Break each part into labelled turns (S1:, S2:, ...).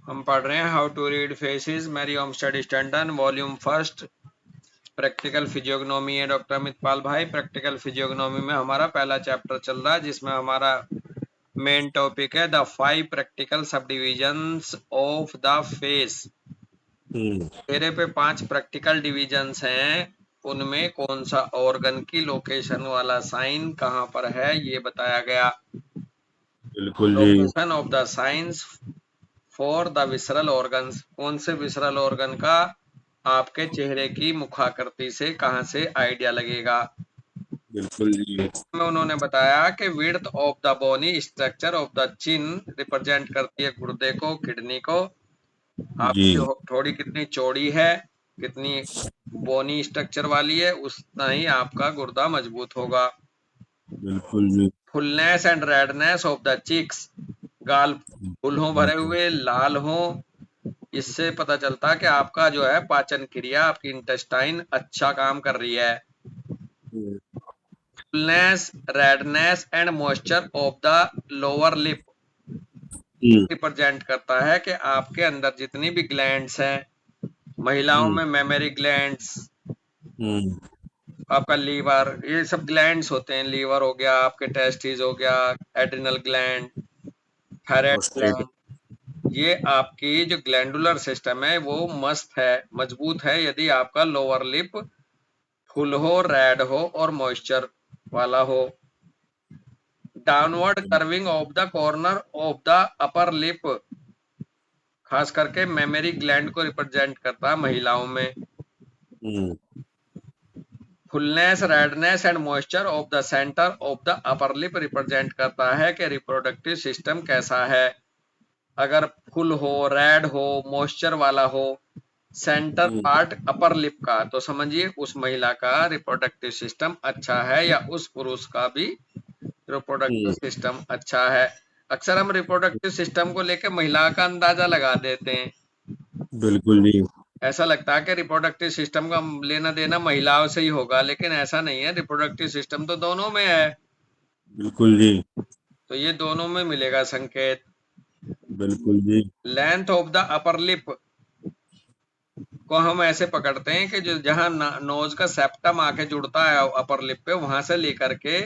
S1: हम पढ़ रहे हैं how to read faces, Mary Olmsted Stanton, volume first, practical physiognomy है डॉक्टर अमित पाल भाई। प्रैक्टिकल फिजियोग्नोमी में हमारा पहला चैप्टर चल रहा है, जिसमें हमारा मेन टॉपिक है द 5 प्रैक्टिकल सब डिविजन्स ऑफ द फेस। चेहरे पे 5 प्रैक्टिकल डिविजन्स हैं, उनमें कौन सा ऑर्गन की लोकेशन वाला साइन कहाँ पर है ये बताया गया।
S2: बिल्कुल जी।
S1: Location of the signs for the visceral organs, कौन से विसरल ऑर्गन का आपके चेहरे की मुखाकृति से कहां से आइडिया लगेगा।
S2: बिल्कुल जी।
S1: में उन्होंने बताया कि width of the bony structure of the chin represent करती है गुर्दे को, किडनी को।
S2: जी
S1: आपकी थोड़ी कितनी चौड़ी है, कितनी बोनी स्ट्रक्चर वाली है, उतना ही आपका गुर्दा मजबूत होगा।
S2: बिल्कुल जी।
S1: Fullness and redness of the cheeks, गाल फूल हो, भरे हुए लाल हो, इससे पता चलता है कि आपका जो है पाचन क्रिया, आपकी इंटेस्टाइन अच्छा काम कर रही है। Fullness, redness and moisture of the lower lip represent करता है कि आपके अंदर जितनी भी ग्लैंड्स हैं, महिलाओं में मेमरी ग्लैंड्स, आपका लीवर, ये सब ग्लैंड्स होते हैं। लीवर हो गया, आपके टेस्टिस हो गया, एड्रिनल ग्लैंड, थायराइड
S2: ऑस्ट्रेट
S1: ग्लैंड, ये आपकी जो ग्लैंडुलर सिस्टम है वो मस्त है, मजबूत है, यदि आपका लोअर लिप फुल हो, रेड हो और मॉइस्चर वाला हो। Downward curving of the corner of the upper lip, खास करके मेमरी ग्लैंड को रिप्रेजेंट करता है महिलाओं में। Fullness, redness and moisture of the centre of the upper lip represent करता है कि रिप्रोडक्टिव सिस्टम कैसा है। अगर फुल हो, रेड हो, मॉइस्चर वाला हो, सेंटर पार्ट अपर लिप का, तो समझिए उस महिला का रिप्रोडक्टिव सिस्टम अच्छा है, या उस पुरुष का भी रिप्रोडक्टिव सिस्टम अच्छा है। अक्सर हम रिप्रोडक्टिव सिस्टम को लेकर महिला का अंदाजा लगा देते हैं,
S2: बिल्कुल जी।
S1: ऐसा लगता है कि रिप्रोडक्टिव सिस्टम का लेना देना महिलाओं से ही होगा, लेकिन ऐसा नहीं है। रिप्रोडक्टिव सिस्टम तो दोनों में है,
S2: बिल्कुल जी।
S1: तो ये दोनों में मिलेगा संकेत।
S2: बिल्कुल जी।
S1: Length of the upper lip को हम ऐसे पकड़ते हैं कि जो जहां नोज का सेप्टम आके जुड़ता है अपर लिप पे, वहां से लेकर के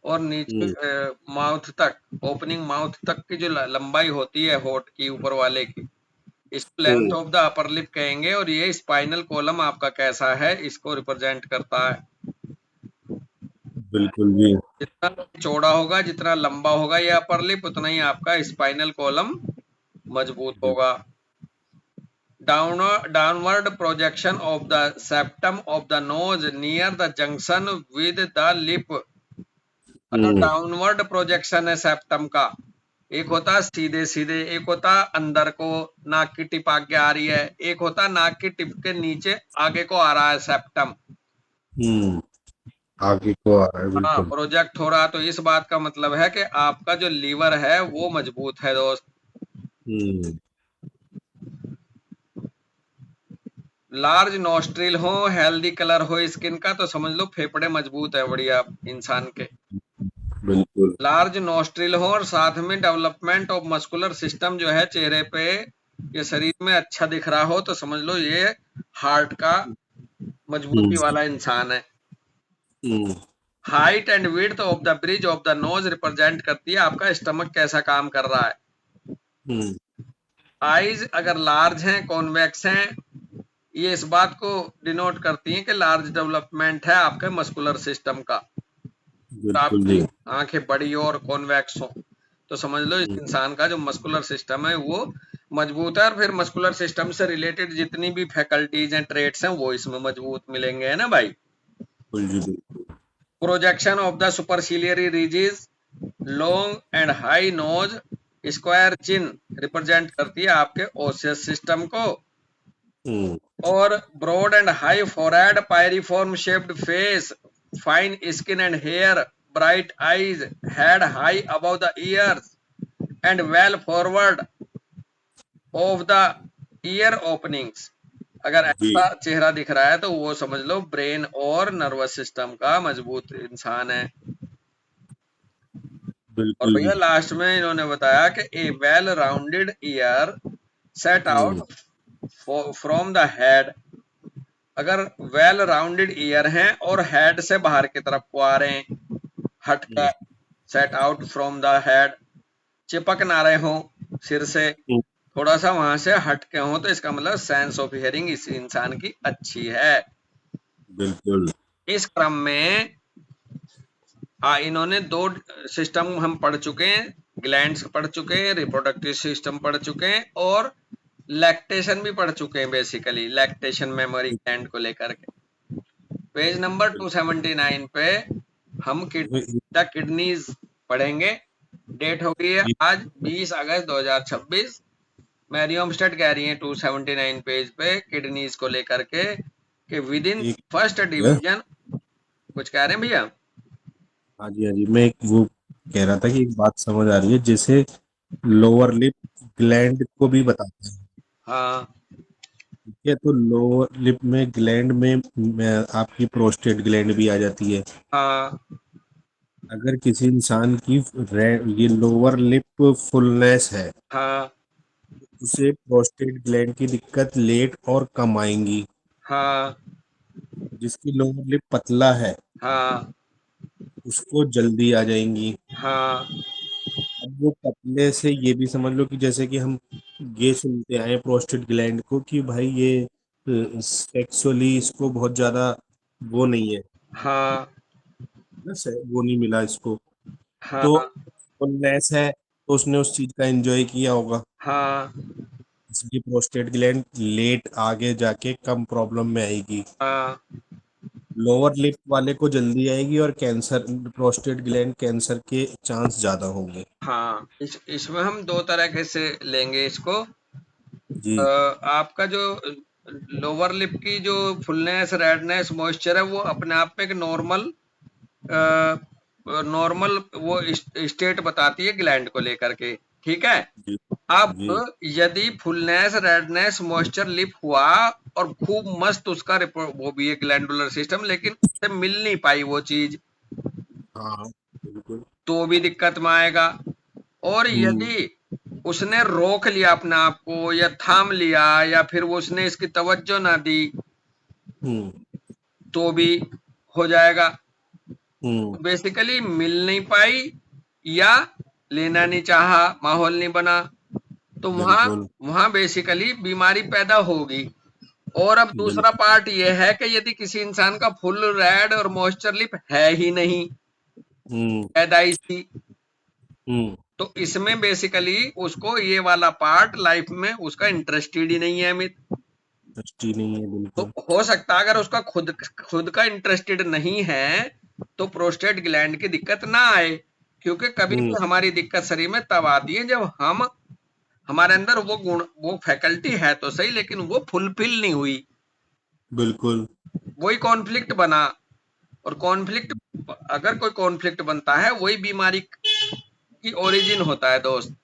S1: और नीचे माउथ तक, ओपनिंग माउथ तक की जो लंबाई होती है होठ की ऊपर वाले की, इसको length of the upper lip कहेंगे। और ये स्पाइनल कॉलम आपका कैसा है इसको रिप्रेजेंट करता है।
S2: बिल्कुल जी।
S1: जितना चौड़ा होगा, जितना लंबा होगा ये अपर लिप, उतना ही आपका स्पाइनल कॉलम मजबूत होगा। Downward projection of the septum of the nose near the junction with the lip. अगर डाउनवर्ड प्रोजेक्शन है सेप्टम का, एक होता सीधे सीधे, एक होता अंदर को नाक की टिप आगे आ रही है, एक होता नाक की टिप के नीचे आगे को आ रहा है सेप्टम।
S2: आगे को आ रहा है।
S1: हाँ,
S2: बिल्कुल।
S1: प्रोजेक्ट हो रहा, तो इस बात का मतलब है कि आपका जो लीवर है वो मजबूत है दोस्त। लार्ज नोस्ट्रिल हो, हेल्दी कलर हो स्किन का, तो समझ लो फेफड़े मजबूत है बढ़िया इंसान के।
S2: बिल्कुल।
S1: लार्ज नोस्ट्रिल हो और साथ में डेवलपमेंट ऑफ मस्कुलर सिस्टम जो है चेहरे पे या शरीर में अच्छा दिख रहा हो, तो समझ लो ये हार्ट का मजबूती वाला इंसान है। Height and width of the bridge of the nose represent करती है आपका स्टमक कैसा काम कर रहा है। आईज अगर लार्ज हैं, कॉन्वेक्स हैं, ये इस बात को डिनोट करती हैं कि लार्ज डेवलपमेंट है आपके मस्कुलर सिस्टम का।
S2: बिल्कुल
S1: आपकी
S2: जी।
S1: आंखें बड़ी हो और कॉन्वेक्स हो, तो समझ लो इस इंसान का जो मस्कुलर सिस्टम है वो मजबूत है। और फिर मस्कुलर सिस्टम से रिलेटेड जितनी भी फैकल्टीज हैं, ट्रेट्स हैं, वो इसमें मजबूत मिलेंगे, है ना भाई। Projection of the superciliary ridges, long and high nose, square chin represent करती है आपके ओसियस सिस्टम को। और broad and high forehead, pyriform shaped face, fine skin and hair, bright eyes, head high above the ears and well forward of the ear openings. अगर
S2: जी।
S1: ऐसा चेहरा दिख रहा है तो वो समझ लो ब्रेन और नर्वस सिस्टम का मजबूत इंसान है। और
S2: बिल्कुल
S1: भैया
S2: जी।
S1: लास्ट में इन्होंने बताया कि a well rounded ear set out from the head, अगर वेल राउंडेड ईयर हैं और हेड से बाहर की तरफ को आ रहे हैं, हट के, set out from the head, चिपक ना रहे हो सिर से, थोड़ा सा वहां से हट के हो, तो इसका मतलब सेंस ऑफ हियरिंग इस इंसान की अच्छी है।
S2: बिल्कुल।
S1: इस क्रम में इन्होंने दो सिस्टम हम पढ़ चुके हैं, ग्लैंड्स पढ़ चुके हैं, रिप्रोडक्टिव सिस्टम पढ़ चुके हैं, और लैक्टेशन भी पढ़ चुके हैं, बेसिकली लैक्टेशन मेमोरी ग्लैंड को लेकर के। पेज नंबर 279 पे हम द किडनीज पढ़ेंगे। डेट हो गई है आज 20 अगस्त 2026। मैरी ओमस्टेड कह रही है 279 पेज पे किडनीज को लेकर के कि विद इन फर्स्ट डिवीजन, कुछ कह रहे हैं भैया?
S2: हाँ जी, हाँ जी, मैं एक वो कह रहा था कि एक बात समझ आ रही है, जैसे लोअर लिप ग्लैंड को भी बताते हैं।
S1: हाँ
S2: ठीक है, तो लोअर लिप में ग्लैंड में आपकी प्रोस्टेट ग्लैंड भी आ जाती है।
S1: हाँ
S2: अगर किसी इंसान की ये लोअर लिप फुलनेस है,
S1: हाँ
S2: उसे प्रोस्टेट ग्लैंड की दिक्कत लेट और कम आएंगी।
S1: हाँ
S2: जिसकी लोअर लिप पतला है,
S1: हाँ
S2: उसको जल्दी आ जाएंगी।
S1: हाँ
S2: अब वो पतले से ये भी समझ लो कि जैसे कि हम ये सुनते आए प्रोस्टेट ग्लैंड को कि भाई ये सेक्सुअली इसको बहुत ज्यादा वो नहीं है
S1: हाँ
S2: ना, वो नहीं मिला इसको, तो
S1: हाँ
S2: फुलनेस है, तो उसने उस चीज का एंजॉय किया होगा,
S1: हाँ
S2: इसलिए प्रोस्टेट ग्लैंड लेट आगे जाके कम प्रॉब्लम में आएगी।
S1: हाँ
S2: लोअर लिप वाले को जल्दी आएगी, और कैंसर, प्रोस्टेट ग्लैंड कैंसर के चांस ज्यादा होंगे।
S1: हाँ। इसमें हम दो तरह से लेंगे इसको।
S2: जी
S1: आपका जो लोअर लिप की जो फुलनेस, रेडनेस, मॉइस्चर है, वो अपने आप में एक नॉर्मल नॉर्मल वो स्टेट बताती है ग्लैंड को लेकर के, ठीक है।
S2: जी
S1: अब
S2: जी
S1: यदि फुलनेस, रेडनेस, मॉइस्चर लिप हुआ और खूब मस्त उसका वो भी है ग्लैंडुलर सिस्टम, लेकिन उससे मिल नहीं पाई वो चीज,
S2: हाँ बिल्कुल।
S1: तो भी दिक्कत में आएगा। और
S2: हम्म
S1: यदि उसने रोक लिया अपने आप को, या थाम लिया, या फिर वो उसने इसकी तवज्जो ना दी,
S2: हम्म
S1: तो भी हो जाएगा।
S2: हम्म
S1: बेसिकली मिल नहीं पाई, या लेना नहीं चाहा, माहौल नहीं बना, तो वहां
S2: बिल्कुल
S1: वहां बेसिकली बीमारी पैदा होगी। और अब दूसरा
S2: बिल्कुल।
S1: पार्ट ये है कि यदि किसी इंसान का फुल रेड और मॉइस्चर लिप है ही नहीं,
S2: हम्म
S1: पैदाइशी,
S2: हम्म
S1: तो इसमें बेसिकली उसको ये वाला पार्ट लाइफ में उसका इंटरेस्टेड ही नहीं है अमित।
S2: दृष्टि नहीं है,
S1: तो
S2: बिल्कुल।
S1: हो सकता है अगर उसका खुद खुद का इंटरेस्टेड नहीं है, तो प्रोस्टेट ग्लैंड की दिक्कत ना आए। क्योंकि कभी
S2: हम्म
S1: भी हमारी दिक्कत शरीर में तब आती है जब हम, हमारे अंदर वो गुण, वो फैकल्टी है तो सही, लेकिन वो फुलफिल नहीं हुई,
S2: बिल्कुल
S1: वही कॉन्फ्लिक्ट बना। और कॉन्फ्लिक्ट, अगर कोई कॉन्फ्लिक्ट बनता है, वही बीमारी की ओरिजिन होता है दोस्त।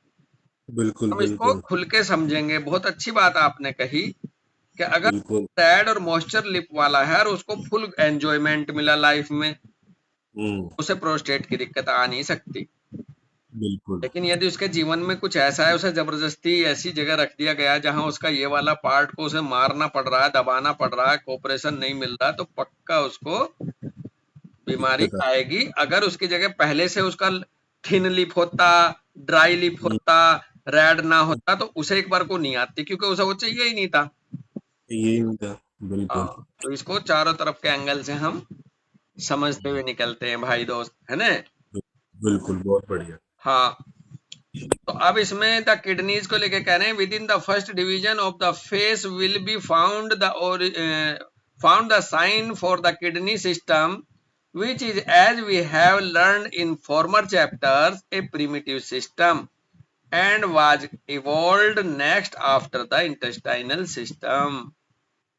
S2: बिल्कुल
S1: हम इसको
S2: बिल्कुल
S1: खुल के समझेंगे। बहुत अच्छी बात आपने कही कि अगर
S2: बिल्कुल।
S1: सैड और मॉइस्चर लिप वाला है और उसको फुल एंजॉयमेंट मिला लाइफ में,
S2: हम्म
S1: उसे प्रोस्टेट की दिक्कत आ नहीं सकती।
S2: बिल्कुल।
S1: लेकिन यदि उसके जीवन में कुछ ऐसा है, उसे जबरदस्ती ऐसी जगह रख दिया गया है जहां उसका ये वाला पार्ट को उसे मारना पड़ रहा है, दबाना पड़ रहा है, कोऑपरेशन नहीं मिल रहा, तो पक्का उसको बीमारी
S2: दिक्कत आ
S1: आएगी। अगर उसकी जगह पहले से उसका थिन लिप होता, ड्राई लिप
S2: हम्म,
S1: होता, रेड ना होता, तो उसे एक बार को नहीं आती, क्योंकि उसे वो चाहिए ही नहीं था।
S2: यही होता, बिल्कुल।
S1: हाँ, तो इसको चारों तरफ के एंगल से हम समझते हुए निकलते हैं भाई दोस्त, है ना।
S2: बिल्कुल, बहुत बढ़िया।
S1: हाँ, तो अब इसमें द किडनीज को लेके कह रहे हैं, within the first division of the face will be found the sign for the kidney system, which is, as we have learned in former chapters, a primitive system and was evolved next after the intestinal system।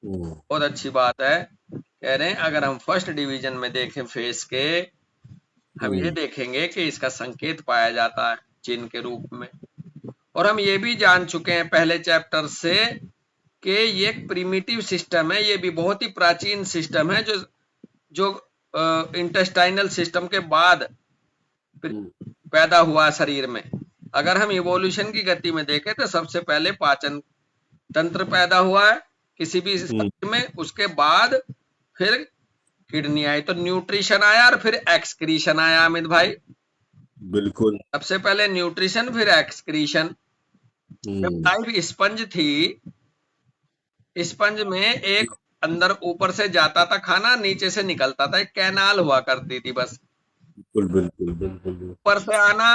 S2: हम्म
S1: बहुत अच्छी बात है। कह रहे हैं अगर हम first division में देखें फेस के, हम ये
S2: हम्म
S1: देखेंगे कि इसका संकेत पाया जाता है चिन्ह के रूप में। और हम ये भी जान चुके हैं पहले चैप्टर से कि ये एक प्रिमिटिव सिस्टम है, ये भी बहुत ही प्राचीन सिस्टम है, जो जो इंटेस्टाइनल सिस्टम के बाद पैदा हुआ शरीर में। अगर हम इवोल्यूशन की गति में देखें तो सबसे पहले पाचन तंत्र पैदा हुआ है किसी भी शरीर में, उसके बाद फिर किडनी आई, तो न्यूट्रिशन आया और फिर एक्सक्रीशन आया अमित भाई।
S2: बिल्कुल।
S1: सबसे पहले न्यूट्रिशन फिर एक्सक्रीशन। जब लाइफ स्पंज थी, स्पंज में एक अंदर ऊपर से जाता था खाना, नीचे से निकलता था, एक कैनाल हुआ करती थी बस।
S2: बिल्कुल बिल्कुल बिल्कुल।
S1: ऊपर से आना,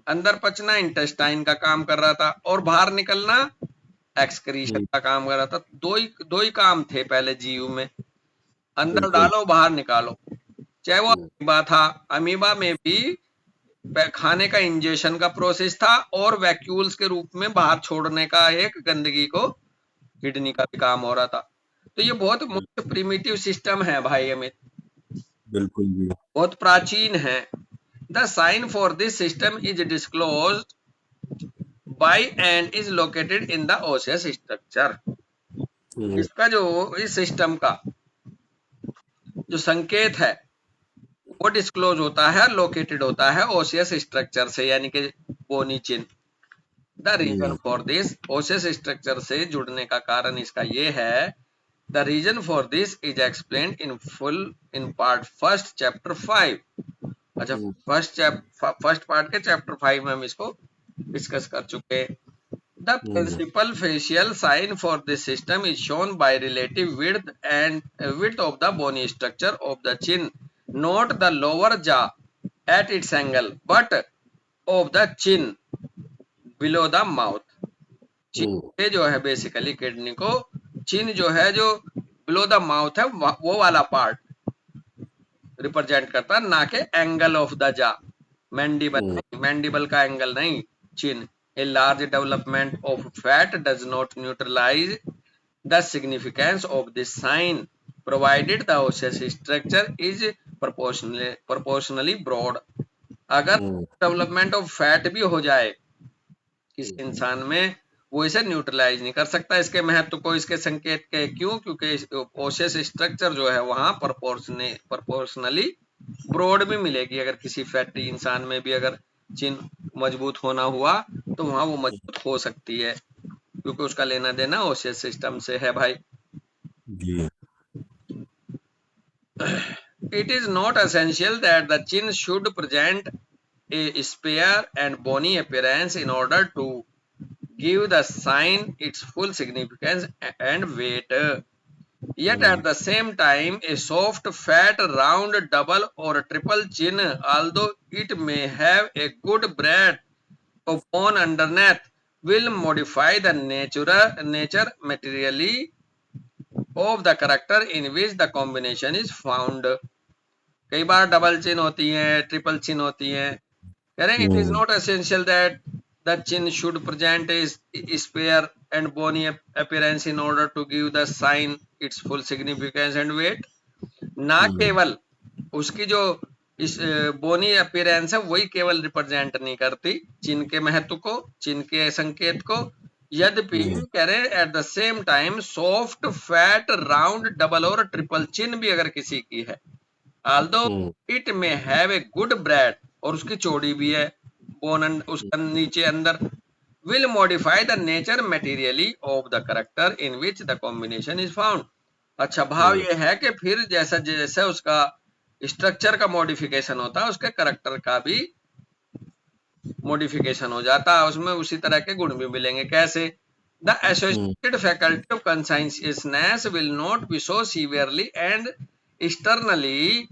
S1: अंदर पचना इंटेस्टाइन का काम कर रहा था, और बाहर निकलना एक्सक्रीशन का काम कर रहा था। दो ही काम थे पहले जीव में, अंदर
S2: बिल्कुल।
S1: डालो बाहर निकालो। चाहे वो अमीबा था, अमीबा में भी खाने का इंजेक्शन का प्रोसेस था, और वैक्यूल्स के रूप में बाहर छोड़ने का एक गंदगी को किडनी का भी काम हो रहा था। तो ये बहुत मुख्य प्रिमिटिव सिस्टम है भाई अमित,
S2: बिल्कुल जी।
S1: बहुत प्राचीन है। The sign for this system is disclosed by and is located in the osseous structure. इसका जो इस सिस्टम का जो संकेत है वो डिस्क्लोज होता है, लोकेटेड होता है ओसियस स्ट्रक्चर से, यानी कि bony chin. The reason for this, osseous structure से जुड़ने का कारण इसका ये है, the reason for this is explained in full in part first chapter 5। अच्छा, फर्स्ट पार्ट के चैप्टर 5 में हम इसको डिस्कस कर चुके। The principal facial sign for this system is shown by relative width and width of the bony structure of the chin, not the lower jaw at its angle, but of the chin below the mouth. चिन पे जो है basically kidney को, चिन जो है जो below the mouth है वो वाला पार्ट रिप्रेजेंट करता है, ना कि एंगल ऑफ द जा, मैंडिबल का एंगल नहीं, चिन। A large development of fat does not neutralize the significance of this sign, provided the osseous structure is proportionally broad. अगर डेवलपमेंट ऑफ फैट भी हो जाए किसी इंसान में, वो इसे न्यूट्रलाइज नहीं कर सकता। इसके महत्व को, इसके संकेत के, क्यों? क्योंकि ओसियस स्ट्रक्चर जो है वहां प्रोपोर्शनली ब्रॉड भी मिलेगी। अगर किसी फैटी इंसान में भी अगर चिन्ह मजबूत होना हुआ तो वहां वो मजबूत हो सकती है, क्योंकि उसका लेना देना ओसियस सिस्टम से है भाई। It is not essential that the chin should present a spare and bony appearance in order to give the sign its full significance and weight. Yet at the same time, a soft, fat, round, double or triple chin, although it may have a good breadth of bone underneath, will modify the nature materially of the character in which the combination is found. कई बार double chin होती है, triple चिन होती है। कह रहे हैं it is not essential that the chin should present a spare and bony appearance in order to give the sign its full significance and weight. ना केवल उसकी जो इस बोनी अपीयरेंस है वही केवल रिप्रेजेंट नहीं करती चिन के महत्व को, चिन के संकेत को, यद्यपि कह रहे हैं at the same time soft, fat, round, double और ट्रिपल चिन भी अगर किसी की है, although it may have a good breadth, और उसकी चौड़ी भी है बोन, उसका नीचे अंदर, will modify the nature materially of the character in which the combination is found. अच्छा, भाव ये है कि फिर जैसा जैसा उसका स्ट्रक्चर का मॉडिफिकेशन होता है, उसके करेक्टर का भी मॉडिफिकेशन हो जाता है, उसमें उसी तरह के गुण भी मिलेंगे। कैसे? The associated faculty of conscientiousness will not be so severely and externally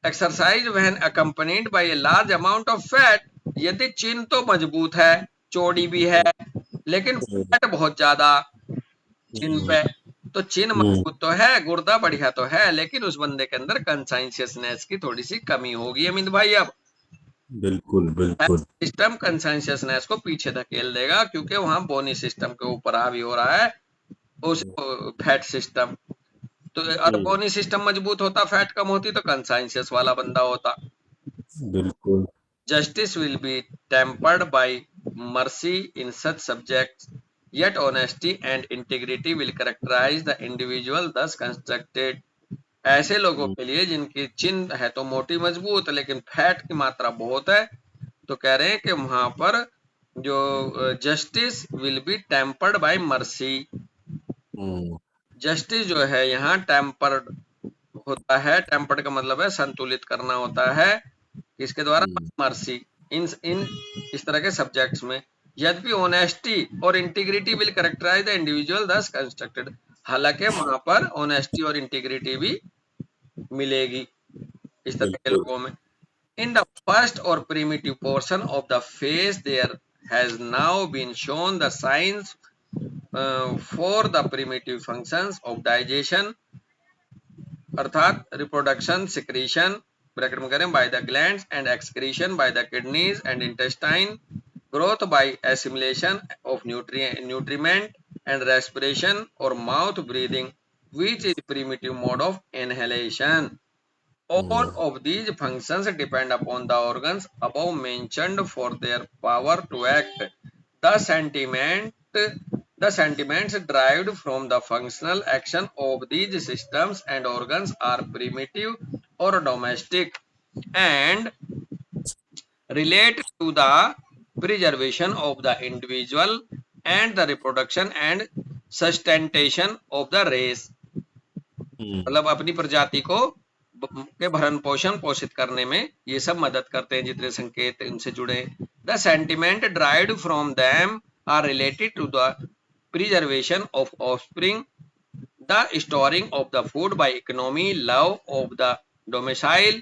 S1: exercised when accompanied by a large amount of fat. यदि चिन्ह तो मजबूत है, चौड़ी भी है, लेकिन फैट बहुत ज्यादा चिन्ह पे, तो चिन्ह मजबूत तो है, गुर्दा बढ़िया तो है, लेकिन उस बंदे के अंदर कंसाइंशियसनेस की थोड़ी सी कमी होगी अमित भाई। अब
S2: बिल्कुल बिल्कुल
S1: सिस्टम कंसाइंशियसनेस को पीछे धकेल देगा, क्योंकि वहां बोनी सिस्टम के ऊपर हावी हो रहा है उस फैट सिस्टम। तो बोनी सिस्टम मजबूत होता, फैट कम होती, तो कंसाइंशियस वाला बंदा होता।
S2: बिल्कुल।
S1: Justice will be tempered by mercy in such subjects, yet honesty and integrity will characterize the individual thus constructed. ऐसे लोगों के लिए जिनकी चिन्ह है तो मोटी मजबूत, लेकिन फैट की मात्रा बहुत है, तो कह रहे हैं कि वहां पर जो justice will be tempered by mercy. Justice जो है यहाँ टेम्पर्ड होता है, टेम्पर्ड का मतलब है संतुलित करना होता है, किसके द्वारा? मर्सी। इन इस तरह के सब्जेक्ट्स में। यद्यपि ऑनेस्टी और integrity will characterize the individual thus constructed, हालांकि वहां पर ऑनेस्टी और इंटीग्रिटी भी मिलेगी इस तरह के लोगों में। In the first or primitive portion of the phase, there has now been shown the signs for the primitive functions of digestion, अर्थात reproduction, secretion ब्रैकेट में करें by the glands and excretion by the kidneys and intestine, growth by assimilation of nutriment and respiration or mouth breathing, which is primitive mode of inhalation. All of these functions depend upon the organs above mentioned for their power to act. The sentiments derived from the functional action of these systems and organs are primitive or domestic and relate to the preservation of the individual and the reproduction and sustentation of the race. मतलब अपनी प्रजाति को के भरण पोषण पोषित करने में ये सब मदद करते हैं, जितने संकेत इनसे जुड़े। The sentiment derived from them are related to the preservation of offspring, the storing of the food by economy, love of the domicile,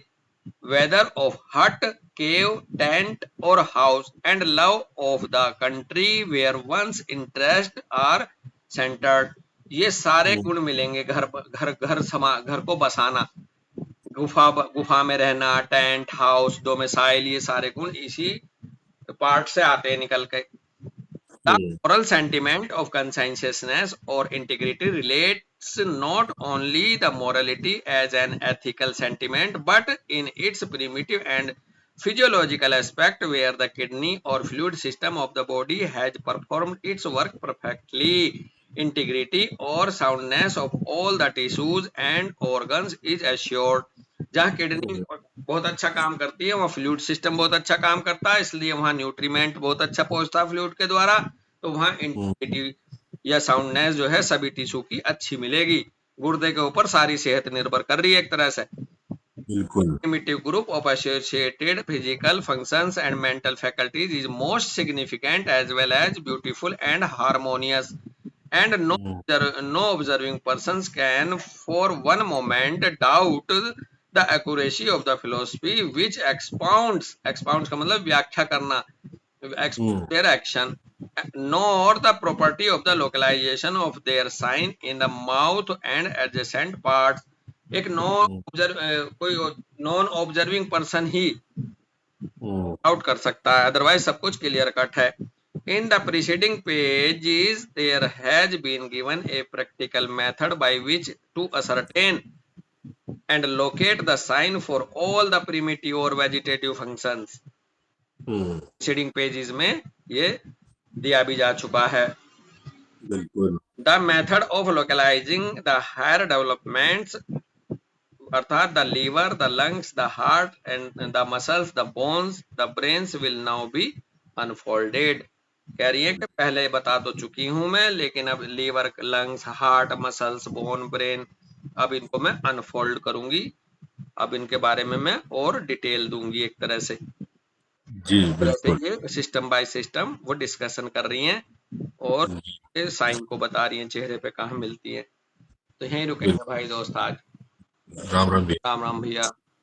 S1: whether of hut, cave, tent और house, and love of the country where one's interest are centered. ये सारे गुण मिलेंगे, घर को बसाना, गुफा में रहना, टेंट हाउस, डोमिसाइल, ये सारे गुण इसी पार्ट से आते हैं निकल के। The moral sentiment of conscientiousness or integrity relates not only the morality as an ethical sentiment, but in its primitive and physiological aspect, where the kidney or fluid system of the body has performed its work perfectly. Integrity or soundness of all the tissues and organs is assured. जहाँ kidney बहुत अच्छा काम करती है, वहाँ fluid system बहुत अच्छा काम करता है, इसलिए वहाँ न्यूट्रीमेंट बहुत अच्छा पहुंचता है फ्लूइड के द्वारा, तो वहाँ इंटीग्रिटी या साउंडनेस जो है सभी टिश्यू की अच्छी मिलेगी। गुर्दे के ऊपर सारी सेहत निर्भर कर रही है एक तरह से। Primitive group of associated physical functions and mental faculties is most significant as well as beautiful and harmonious, and no observing persons can for one moment doubt the accuracy of the philosophy which expounds का मतलब व्याख्या करना, their action, nor the property of the localization of their sign in the mouth and adjacent parts. एक कोई non observing person ही out कर सकता है, otherwise सब कुछ क्लियर कट है। In the preceding pages, there has been given a practical method by which to ascertain and locate the sign for all the primitive or vegetative functions. Preceding pages में ये दिया भी जा चुका है। The method of localizing the higher developments, अर्थात the liver, the lungs, the heart and the muscles, the bones, the brains will now be unfolded. कह रही है कि पहले बता तो चुकी हूं मैं, लेकिन अब liver, lungs, heart, muscles, bone, brain, अब इनको मैं अनफोल्ड करूंगी, अब इनके बारे में मैं और डिटेल दूंगी एक तरह से। जी बिल्कुल, ये सिस्टम बाय सिस्टम वो डिस्कशन कर रही हैं और साइन को बता रही हैं चेहरे पे कहाँ मिलती है। तो यहीं रुकेंगे भाई दोस्त आज। राम राम भैया।